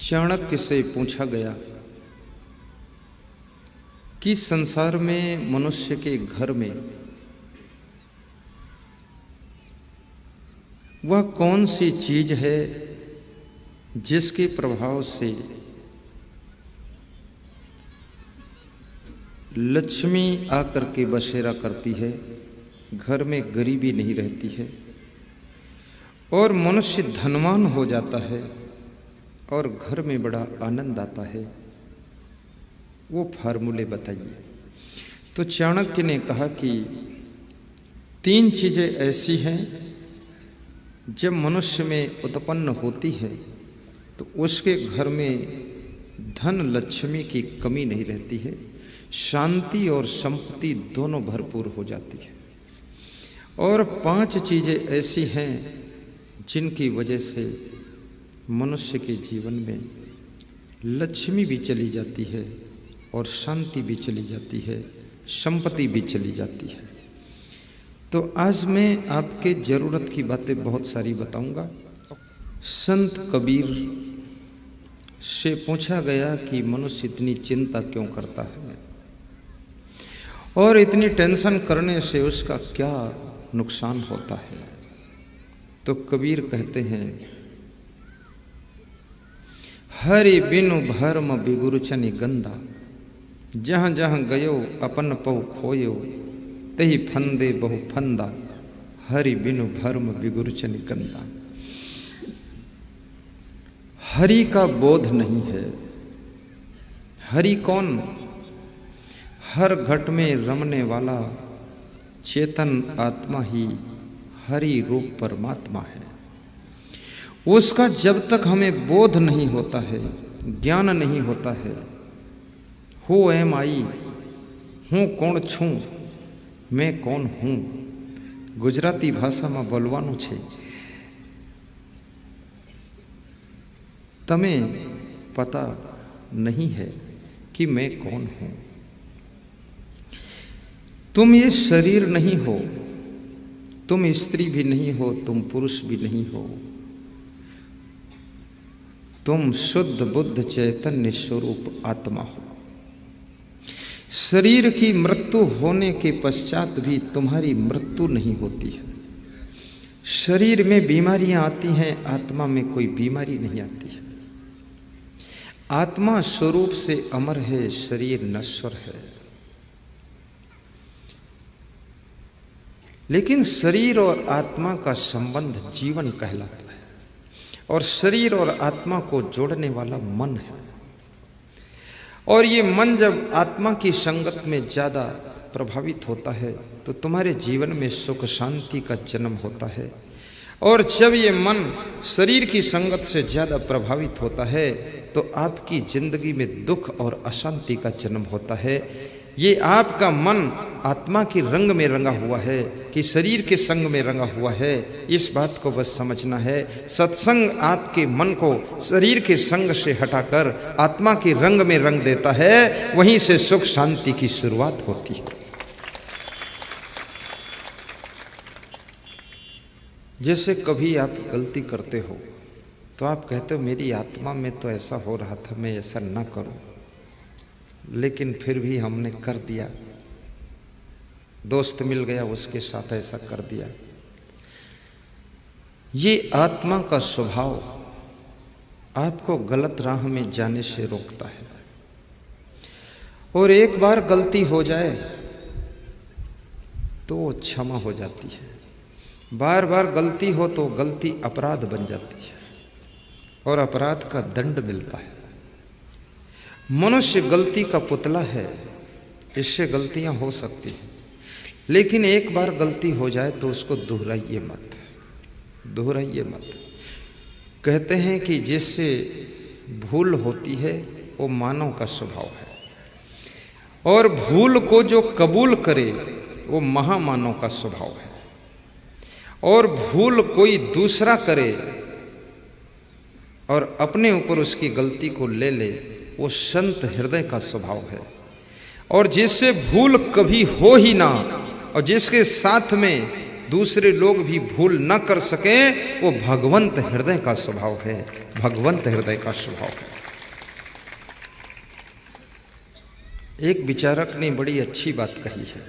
चाणक्य से पूछा गया कि संसार में मनुष्य के घर में वह कौन सी चीज है जिसके प्रभाव से लक्ष्मी आकर के बसेरा करती है, घर में गरीबी नहीं रहती है और मनुष्य धनवान हो जाता है और घर में बड़ा आनंद आता है। वो फार्मूले बताइए। तो चाणक्य ने कहा कि 3 चीजें ऐसी हैं जब मनुष्य में उत्पन्न होती है तो उसके घर में धन लक्ष्मी की कमी नहीं रहती है, शांति और संपत्ति दोनों भरपूर हो जाती है। और 5 चीजें ऐसी हैं जिनकी वजह से मनुष्य के जीवन में लक्ष्मी भी चली जाती है और शांति भी चली जाती है, संपत्ति भी चली जाती है। तो आज मैं आपके जरूरत की बातें बहुत सारी बताऊंगा। संत कबीर से पूछा गया कि मनुष्य इतनी चिंता क्यों करता है और इतनी टेंशन करने से उसका क्या नुकसान होता है। तो कबीर कहते हैं, हरि बिनु भरम बिगुरचनि गंदा, जहाँ जहाँ गयो अपन पौ खोयो, तही फंदे बहु फंदा, हरि बिनु भरम बिगुरचनि गंदा। हरि का बोध नहीं है। हरि कौन? हर घट में रमने वाला चेतन आत्मा ही हरि रूप परमात्मा है। उसका जब तक हमें बोध नहीं होता है, ज्ञान नहीं होता है, हु एम आई, हूँ कौन छूं, मैं कौन हूँ, गुजराती भाषा में बोलवानुं छे। तमे पता नहीं है कि मैं कौन हूँ। तुम ये शरीर नहीं हो, तुम स्त्री भी नहीं हो, तुम पुरुष भी नहीं हो, तुम शुद्ध बुद्ध चैतन्य स्वरूप आत्मा हो। शरीर की मृत्यु होने के पश्चात भी तुम्हारी मृत्यु नहीं होती है। शरीर में बीमारियां आती हैं, आत्मा में कोई बीमारी नहीं आती है। आत्मा स्वरूप से अमर है, शरीर नश्वर है। लेकिन शरीर और आत्मा का संबंध जीवन कहलाता है और शरीर और आत्मा को जोड़ने वाला मन है। और ये मन जब आत्मा की संगत में ज़्यादा प्रभावित होता है तो तुम्हारे जीवन में सुख शांति का जन्म होता है। और जब ये मन शरीर की संगत से ज़्यादा प्रभावित होता है तो आपकी जिंदगी में दुख और अशांति का जन्म होता है। ये आपका मन आत्मा की रंग में रंगा हुआ है कि शरीर के संग में रंगा हुआ है, इस बात को बस समझना है। सत्संग आपके मन को शरीर के संग से हटाकर आत्मा के रंग में रंग देता है, वहीं से सुख शांति की शुरुआत होती है। जैसे कभी आप गलती करते हो तो आप कहते हो मेरी आत्मा में तो ऐसा हो रहा था, मैं ऐसा ना करूं, लेकिन फिर भी हमने कर दिया। दोस्त मिल गया, उसके साथ ऐसा कर दिया। ये आत्मा का स्वभाव आपको गलत राह में जाने से रोकता है। और एक बार गलती हो जाए तो क्षमा हो जाती है। बार बार गलती हो तो गलती अपराध बन जाती है और अपराध का दंड मिलता है। मनुष्य गलती का पुतला है, इससे गलतियां हो सकती हैं, लेकिन एक बार गलती हो जाए तो उसको दोहराइए मत, दोहराइए मत। कहते हैं कि जिससे भूल होती है वो मानव का स्वभाव है, और भूल को जो कबूल करे वो महामानव का स्वभाव है। और भूल कोई दूसरा करे और अपने ऊपर उसकी गलती को ले ले, वो संत हृदय का स्वभाव है। और जिससे भूल कभी हो ही ना और जिसके साथ में दूसरे लोग भी भूल न कर सकें, वो भगवंत हृदय का स्वभाव है, भगवंत हृदय का स्वभाव है। एक विचारक ने बड़ी अच्छी बात कही है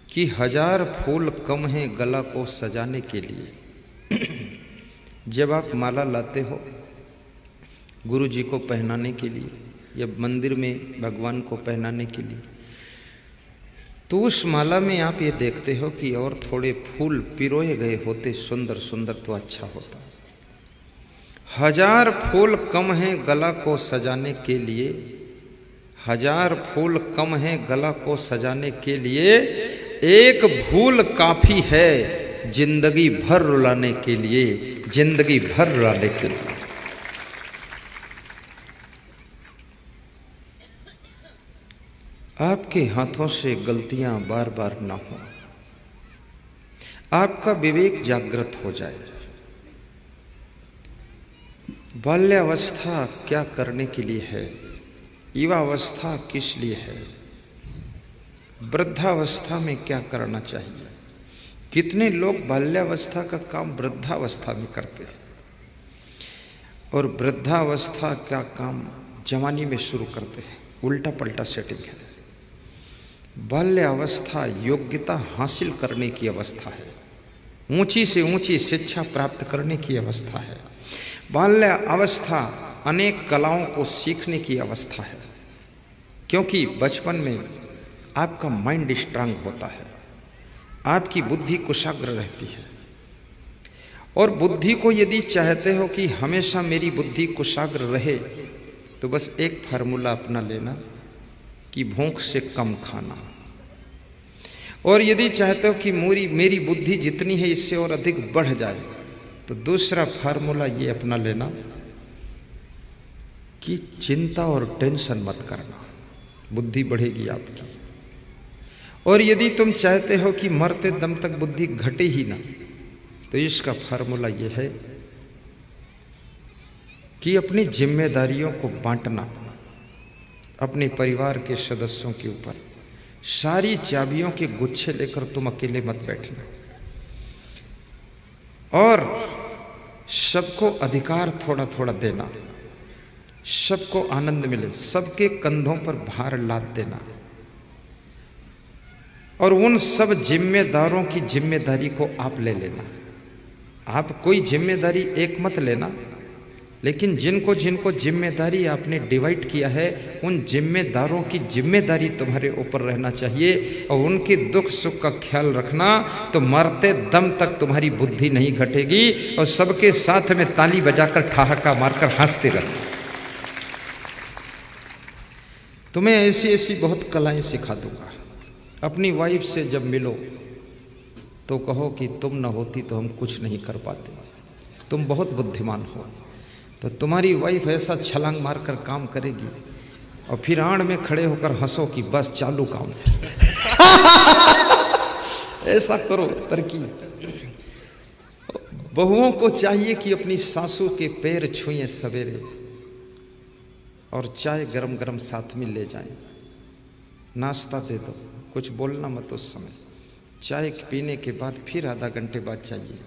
कि 1000 फूल कम हैं गला को सजाने के लिए। जब आप माला लाते हो गुरु जी को पहनाने के लिए या मंदिर में भगवान को पहनाने के लिए, तो उस माला में आप ये देखते हो कि और थोड़े फूल पिरोए गए होते सुंदर सुंदर तो अच्छा होता। 1000 फूल कम हैं गला को सजाने के लिए, 1000 फूल कम हैं गला को सजाने के लिए, एक फूल काफी है जिंदगी भर रुलाने के लिए, जिंदगी भर रुलाने के लिए। आपके हाथों से गलतियां बार बार ना हो, आपका विवेक जागृत हो जाए। बाल्यावस्था क्या करने के लिए है, युवावस्था किस लिए है, वृद्धावस्था में क्या करना चाहिए। कितने लोग बाल्यावस्था का काम वृद्धावस्था में करते हैं और वृद्धावस्था का काम जवानी में शुरू करते हैं। उल्टा पलटा सेटिंग है। बाल्यावस्था योग्यता हासिल करने की अवस्था है, ऊंची से ऊंची शिक्षा प्राप्त करने की अवस्था है। बाल्यावस्था अनेक कलाओं को सीखने की अवस्था है, क्योंकि बचपन में आपका माइंड स्ट्रांग होता है, आपकी बुद्धि कुशाग्र रहती है। और बुद्धि को यदि चाहते हो कि हमेशा मेरी बुद्धि कुशाग्र रहे, तो बस एक फार्मूला अपना लेना कि भूख से कम खाना। और यदि चाहते हो कि मेरी बुद्धि जितनी है इससे और अधिक बढ़ जाए, तो दूसरा फार्मूला ये अपना लेना कि चिंता और टेंशन मत करना, बुद्धि बढ़ेगी आपकी। और यदि तुम चाहते हो कि मरते दम तक बुद्धि घटे ही ना, तो इसका फार्मूला ये है कि अपनी जिम्मेदारियों को बांटना, अपने परिवार के सदस्यों के ऊपर सारी चाबियों के गुच्छे लेकर तुम अकेले मत बैठना, और सबको अधिकार थोड़ा थोड़ा देना, सबको आनंद मिले, सबके कंधों पर भार लाद देना। और उन सब जिम्मेदारों की जिम्मेदारी को आप ले लेना। आप कोई जिम्मेदारी एक मत लेना, लेकिन जिनको जिनको जिम्मेदारी आपने डिवाइड किया है, उन जिम्मेदारों की जिम्मेदारी तुम्हारे ऊपर रहना चाहिए और उनके दुख सुख का ख्याल रखना। तो मरते दम तक तुम्हारी बुद्धि नहीं घटेगी और सबके साथ में ताली बजाकर ठहाका मारकर हंसते रहना। तुम्हें ऐसी ऐसी बहुत कलाएं सिखा दूंगा। अपनी वाइफ से जब मिलो तो कहो कि तुम न होती तो हम कुछ नहीं कर पाते, तुम बहुत बुद्धिमान हो। तो तुम्हारी वाइफ ऐसा छलांग मारकर काम करेगी और फिर आड़ में खड़े होकर हंसो कि बस चालू काम। ऐसा करो तरकीब। बहुओं को चाहिए कि अपनी सासू के पैर छुएं सवेरे और चाय गरम गरम साथ में ले जाएं, नाश्ता दे दो, कुछ बोलना मत उस समय। चाय पीने के बाद फिर आधा घंटे बाद चाहिए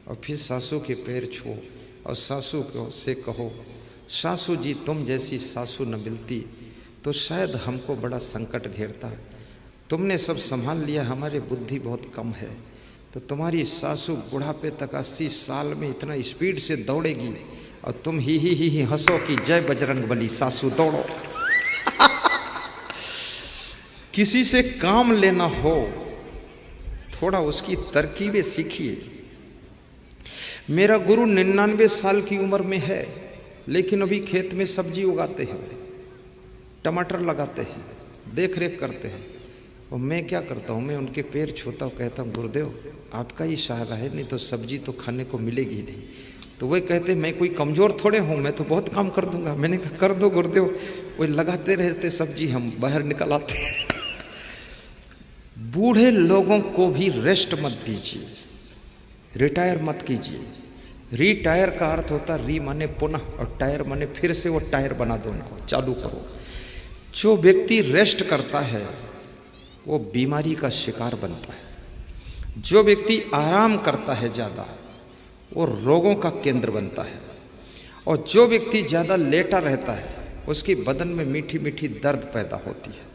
और फिर सासू के पैर छुओ और सासू को से कहो, सासू जी तुम जैसी सासू न मिलती तो शायद हमको बड़ा संकट घेरता। तुमने सब संभाल लिया, हमारी बुद्धि बहुत कम है। तो तुम्हारी सासू बुढ़ापे तक 80 साल में इतना स्पीड से दौड़ेगी और तुम ही हंसो कि जय बजरंग बली, सासू दौड़ो। किसी से काम लेना हो, थोड़ा उसकी तरकीबें सीखिए। मेरा गुरु 99 साल की उम्र में है, लेकिन अभी खेत में सब्जी उगाते हैं, टमाटर लगाते हैं, देख रेख करते हैं। और मैं क्या करता हूँ, मैं उनके पैर छूता हूँ, कहता हूँ गुरुदेव आपका ही सहारा है, नहीं तो सब्जी तो खाने को मिलेगी ही नहीं। तो वह कहते मैं कोई कमज़ोर थोड़े हूँ, मैं तो बहुत काम कर दूंगा। मैंने कहा कर दो गुरुदेव। वो लगाते रहते सब्जी, हम बाहर निकल आते। बूढ़े लोगों को भी रेस्ट मत दीजिए, रिटायर मत कीजिए। रिटायर का अर्थ होता री माने पुनः और टायर माने फिर से, वो टायर बना दो, उनको चालू करो। जो व्यक्ति रेस्ट करता है वो बीमारी का शिकार बनता है। जो व्यक्ति आराम करता है ज़्यादा वो रोगों का केंद्र बनता है, और जो व्यक्ति ज़्यादा लेटा रहता है उसके बदन में मीठी मीठी दर्द पैदा होती है।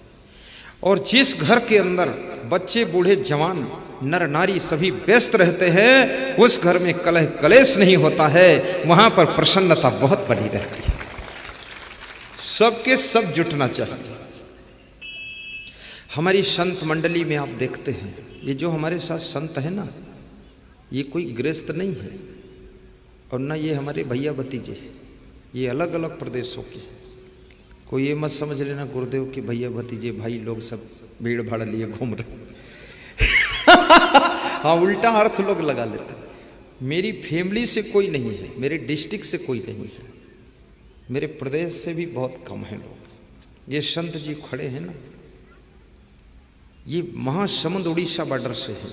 और जिस घर के अंदर बच्चे बूढ़े जवान नर नारी सभी व्यस्त रहते हैं, उस घर में कलह कलेश नहीं होता है, वहां पर प्रसन्नता बहुत बनी रहती है। सबके सब जुटना चाहिए। हमारी संत मंडली में आप देखते हैं, ये जो हमारे साथ संत है ना, ये कोई गृहस्थ नहीं है और ना ये हमारे भैया भतीजे हैं, ये अलग अलग प्रदेशों के। कोई ये मत समझ लेना गुरुदेव के भैया भतीजे भाई लोग सब भीड़ भाड़ लिए घूम रहे हाँ, उल्टा अर्थ लोग लगा लेते हैं। मेरी फैमिली से कोई नहीं है, मेरे डिस्ट्रिक्ट से कोई नहीं है, मेरे प्रदेश से भी बहुत कम हैं लोग। ये संत जी खड़े हैं ना, ये महासमुंद उड़ीसा बॉर्डर से है,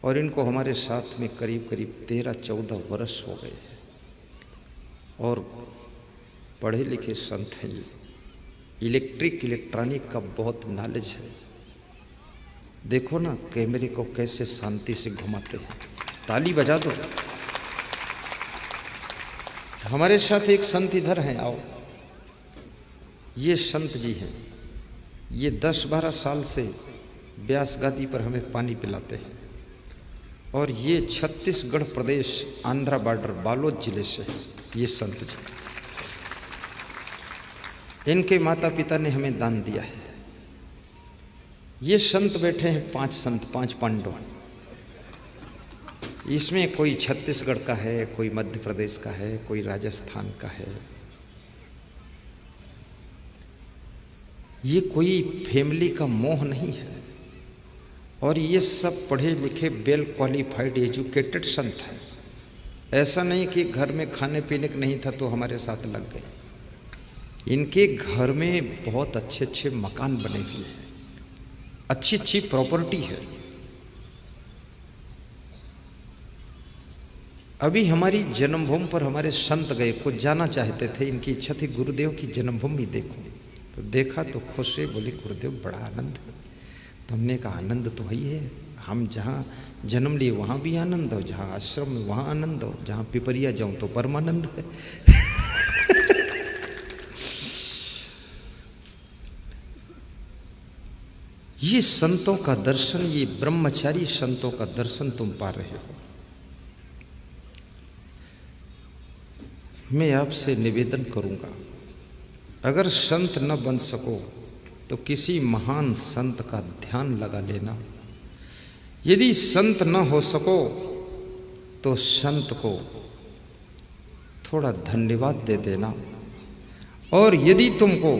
और इनको हमारे साथ में करीब करीब 13-14 वर्ष हो गए हैं, और पढ़े लिखे संत हैं। ये इलेक्ट्रॉनिक का बहुत नॉलेज है। देखो ना कैमरे को कैसे शांति से घुमाते हैं, ताली बजा दो। हमारे साथ एक संत इधर हैं, आओ। ये संत जी हैं, ये 10-12 साल से व्यास गादी पर हमें पानी पिलाते हैं, और ये छत्तीसगढ़ प्रदेश आंध्रा बॉर्डर बालोद जिले से ये संत जी। इनके माता पिता ने हमें दान दिया है। ये संत बैठे हैं 5 संत, 5 पांडव। इसमें कोई छत्तीसगढ़ का है, कोई मध्य प्रदेश का है, कोई राजस्थान का है। ये कोई फैमिली का मोह नहीं है, और ये सब पढ़े लिखे वेल क्वालिफाइड एजुकेटेड संत हैं। ऐसा नहीं कि घर में खाने पीने का नहीं था तो हमारे साथ लग गए। इनके घर में बहुत अच्छे अच्छे मकान बने हुए हैं, अच्छी अच्छी प्रॉपर्टी है। अभी हमारी जन्मभूमि पर हमारे संत गए, कुछ जाना चाहते थे, इनकी इच्छा थी गुरुदेव की जन्मभूमि देखूं। तो देखा तो खुश से बोले गुरुदेव बड़ा आनंद है। तो हमने कहा आनंद तो वही है, हम जहाँ जन्म लिए वहाँ भी आनंद हो, जहाँ आश्रम में वहाँ आनंद हो, जहाँ पिपरिया जाऊँ तो परमानंद है ये संतों का दर्शन, ये ब्रह्मचारी संतों का दर्शन तुम पा रहे हो। मैं आपसे निवेदन करूंगा, अगर संत न बन सको तो किसी महान संत का ध्यान लगा लेना। यदि संत न हो सको तो संत को थोड़ा धन्यवाद दे देना, और यदि तुमको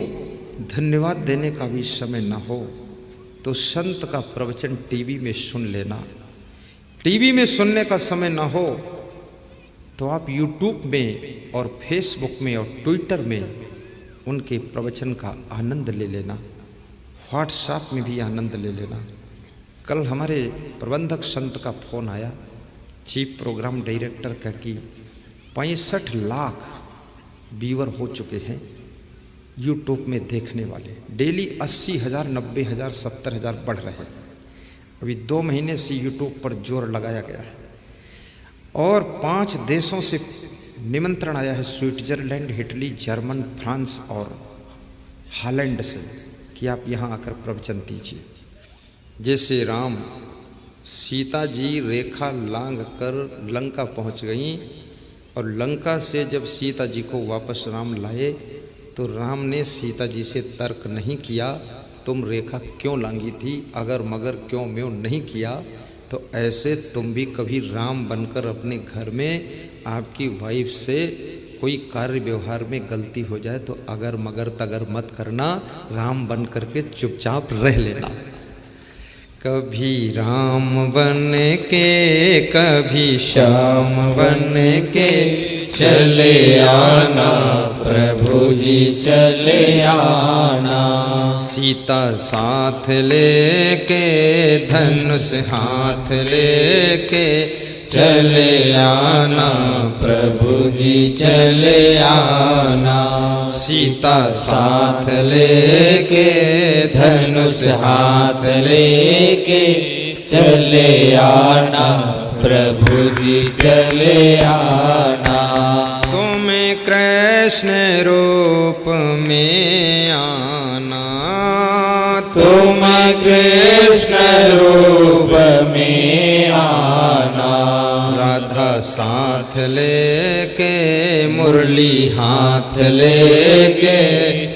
धन्यवाद देने का भी समय न हो तो संत का प्रवचन टीवी में सुन लेना। टीवी में सुनने का समय ना हो तो आप यूट्यूब में और फेसबुक में और ट्विटर में उनके प्रवचन का आनंद ले लेना, व्हाट्सएप में भी आनंद ले लेना। कल हमारे प्रबंधक संत का फोन आया, चीफ प्रोग्राम डायरेक्टर का, कि 65 लाख व्यूअर हो चुके हैं यूट्यूब में देखने वाले। डेली 80,000, 90,000, 70,000 बढ़ रहे हैं। अभी 2 महीने से यूट्यूब पर जोर लगाया गया है, और 5 देशों से निमंत्रण आया है, स्विट्जरलैंड, इटली, जर्मन, फ्रांस और हॉलैंड से, कि आप यहाँ आकर प्रवचन दीजिए। जैसे राम सीता जी रेखा लांघ कर लंका पहुँच गई, और लंका से जब सीता जी को वापस राम लाए तो राम ने सीता जी से तर्क नहीं किया, तुम रेखा क्यों लांघी थी, अगर मगर क्यों म्यों नहीं किया। तो ऐसे तुम भी कभी राम बनकर अपने घर में आपकी वाइफ से कोई कार्य व्यवहार में गलती हो जाए तो अगर मगर तगर मत करना, राम बन करके चुपचाप रह लेना। कभी राम बन के कभी श्याम बन के चले आना, प्रभु जी चले आना। सीता साथ लेके धनुष हाथ लेके चले आना, प्रभु जी चले आना। सीता साथ लेके धनुष हाथ लेके चले आना प्रभु जी चले आना। तुम कृष्ण रूप में आना, तुम कृष्ण रूप में आना। राधा साथ लेके मुरली हाथ लेके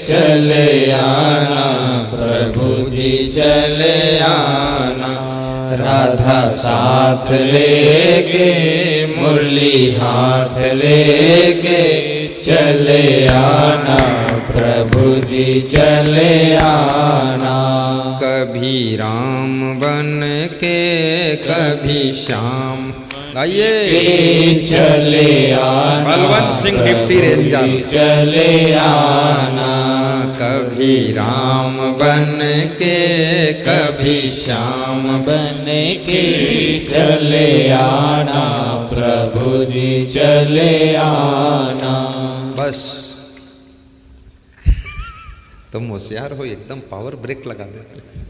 चले आना प्रभु जी चले आना। राधा साथ लेके मुरली हाथ लेके चले आना प्रभु जी चले आना। कभी राम बन के कभी श्याम, आइए चले आना बलवंत सिंह डिप्टी रेंजर, चले आना। कभी राम बन के कभी श्याम बन के चले आना प्रभु जी चले आना। बस तुम होशियार हो, एकदम पावर ब्रेक लगा देते।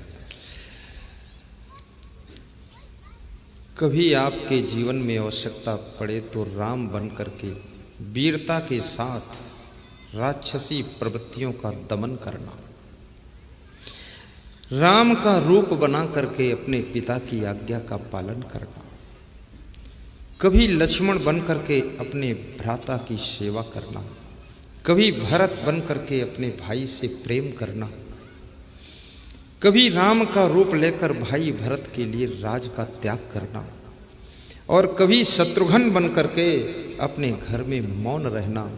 कभी आपके जीवन में आवश्यकता पड़े तो राम बन करके वीरता के साथ राक्षसी प्रवृत्तियों का दमन करना, राम का रूप बना करके अपने पिता की आज्ञा का पालन करना, कभी लक्ष्मण बन करके अपने भ्राता की सेवा करना, कभी भरत बन करके अपने भाई से प्रेम करना, कभी राम का रूप लेकर भाई भरत के लिए राज का त्याग करना, और कभी शत्रुघ्न बन करके अपने घर में मौन रहना,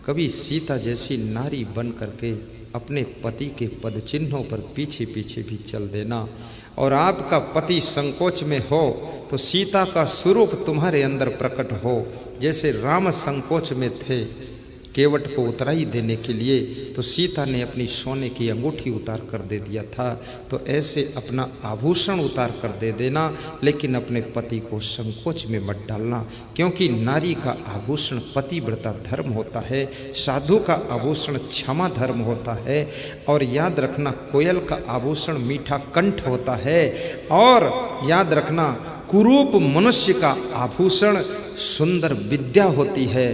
कभी सीता जैसी नारी बन करके अपने पति के पद चिन्हों पर पीछे पीछे भी चल देना। और आपका पति संकोच में हो तो सीता का स्वरूप तुम्हारे अंदर प्रकट हो, जैसे राम संकोच में थे केवट को उतराई देने के लिए, तो सीता ने अपनी सोने की अंगूठी उतार कर दे दिया था। तो ऐसे अपना आभूषण उतार कर दे देना, लेकिन अपने पति को संकोच में मत डालना, क्योंकि नारी का आभूषण पतिव्रता धर्म होता है, साधु का आभूषण क्षमा धर्म होता है। और याद रखना, कोयल का आभूषण मीठा कंठ होता है। और याद रखना, कुरूप मनुष्य का आभूषण सुंदर विद्या होती है।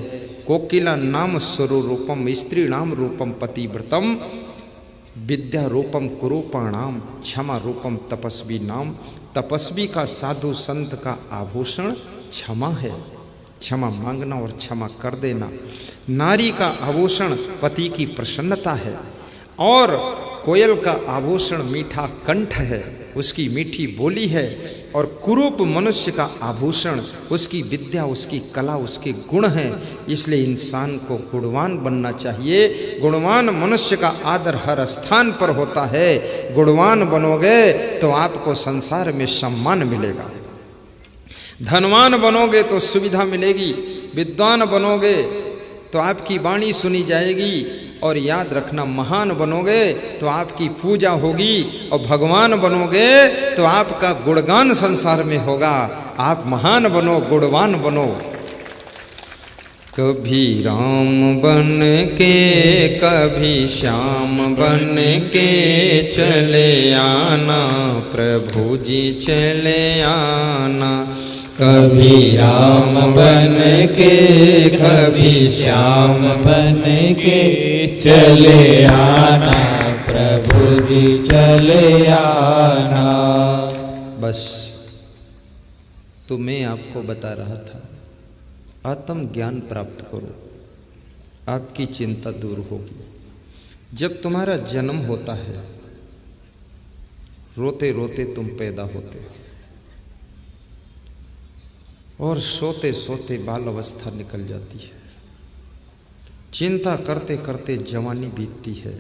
कोकिला नाम स्वरूपम स्त्री नाम रूपम पतिव्रतम, विद्या रूपम कुरूपाणाम क्षमा रूपम तपस्वी नाम। तपस्वी का साधु संत का आभूषण क्षमा है, क्षमा मांगना और क्षमा कर देना। नारी का आभूषण पति की प्रसन्नता है, और कोयल का आभूषण मीठा कंठ है, उसकी मीठी बोली है। और कुरूप मनुष्य का आभूषण उसकी विद्या, उसकी कला, उसके गुण हैं। इसलिए इंसान को गुणवान बनना चाहिए। गुणवान मनुष्य का आदर हर स्थान पर होता है। गुणवान बनोगे तो आपको संसार में सम्मान मिलेगा, धनवान बनोगे तो सुविधा मिलेगी, विद्वान बनोगे तो आपकी वाणी सुनी जाएगी, और याद रखना, महान बनोगे तो आपकी पूजा होगी, और भगवान बनोगे तो आपका गुणगान संसार में होगा। आप महान बनो, गुणवान बनो। कभी राम बन के कभी श्याम बन के चले आना प्रभु जी चले आना। कभी राम बन के कभी श्याम बन के चले आना प्रभु जी चले आना। बस तो मैं आपको बता रहा था, आत्म ज्ञान प्राप्त करो, आपकी चिंता दूर होगी। जब तुम्हारा जन्म होता है, रोते रोते तुम पैदा होते हो, और सोते सोते बाल अवस्था निकल जाती है, चिंता करते करते जवानी बीतती है,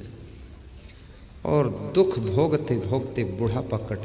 और दुख भोगते भोगते बुढ़ापा कट